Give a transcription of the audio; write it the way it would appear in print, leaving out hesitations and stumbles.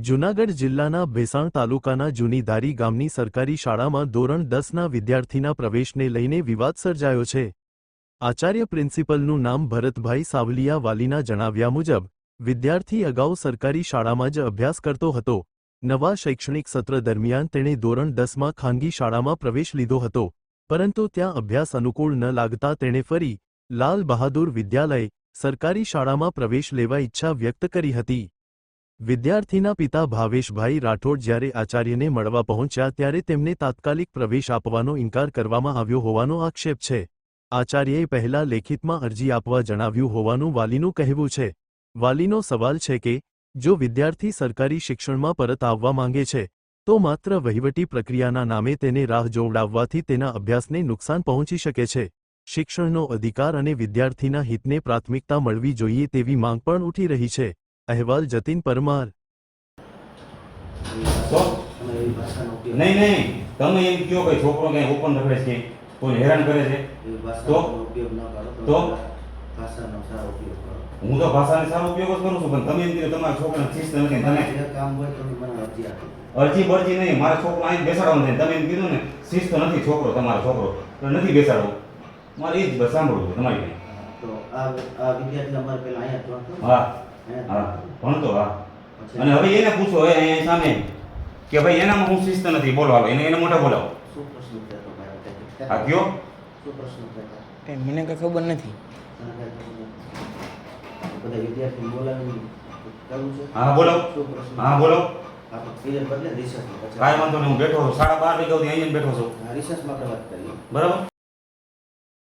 જૂનાગઢ જિલ્લાના ભેસાણ તાલુકાના જૂની ધારી ગામની સરકારી શાળામાં ધોરણ 10ના વિદ્યાર્થીના પ્રવેશને લઈને વિવાદ સર્જાયો છે। આચાર્ય પ્રિન્સિપલનું નામ ભરતભાઈ સાવલિયા વાલીના જણાવ્યા મુજબ વિદ્યાર્થી અગાઉ સરકારી શાળામાં જ અભ્યાસ કરતો હતો। નવા શૈક્ષણિક સત્ર દરમિયાન તેણે ધોરણ 10માં ખાનગી શાળામાં પ્રવેશ લીધો હતો, પરંતુ ત્યાં અભ્યાસ અનુકૂળ ન લાગતા તેણે ફરી લાલ બહાદુર વિદ્યાલય સરકારી શાળામાં પ્રવેશ લેવા ઈચ્છા વ્યક્ત કરી હતી। વિદ્યાર્થીના પિતા ભાવેશભાઈ રાઠોડ જ્યારે આચાર્યને મળવા પહોંચ્યા ત્યારે તેમને તાત્કાલિક પ્રવેશ આપવાનો ઇનકાર કરવામાં આવ્યો હોવાનો આક્ષેપ છે। આચાર્યએ પહેલા લેખિતમાં અરજી આપવા જણાવ્યું હોવાનું વાલીનું કહેવું છે। વાલીનો સવાલ છે કે જો વિદ્યાર્થી સરકારી શિક્ષણમાં પરત આવવા માંગે છે તો માત્ર વહીવટી પ્રક્રિયાના નામે તેને રાહ જોવડાવવાથી તેના અભ્યાસને નુકસાન પહોંચી શકે છે। શિક્ષણનો અધિકાર અને વિદ્યાર્થીના હિતને પ્રાથમિકતા મળવી જોઈએ તેવી માંગ પણ ઉઠી રહી છે। અહેવાલ જતીન પરમાર। નહીં નહીં તમે એમ કહો કે છોકરો કઈ ઓપન રખડે છે, કોઈ હેરાન કરે છે તો હું તો ભાષાનો સારો ઉપયોગ જ કરું છું, પણ તમે એમ કીધું તમારા છોકરાને શિસ્ત નથી, તમે અરજી બરજી નહીં, મારા છોકરો અહીં બેસાડવાનો છે, તમે એમ કીધું ને શિસ્ત નથી છોકરો, તમારો છોકરો તો નથી બેસાડવો, મારે એ જ બસ સાંભળવું છે તમારી તો આ વિદ્યાર્થી અમારે પેલા અહીંયા ભણતો? હા હા ભણતો હા। અને હવે એને પૂછો હવે અહીંયા સામે કે ભાઈ એનામાં હું શિસ્ત નથી, બોલો હાલો એને મોટા બોલાવો। શું પ્રશ્ન થયો ભાઈ? આ કયો શું પ્રશ્ન થયો? કઈ મને કઈ ખબર નથી। બધા વિદ્યાર્થી બોલાવી કરવું છે? હા બોલો, શું પ્રશ્ન? હા બોલો। આપણે પીરિયડ બદલે રિસર્ચ કાંઈ વાંધો નહીં, હું બેઠો છું 12:30 વાગ્યા સુધી અહીંયા જ બેઠો છું, રિસર્ચ માટે વાત કરીએ બરાબર।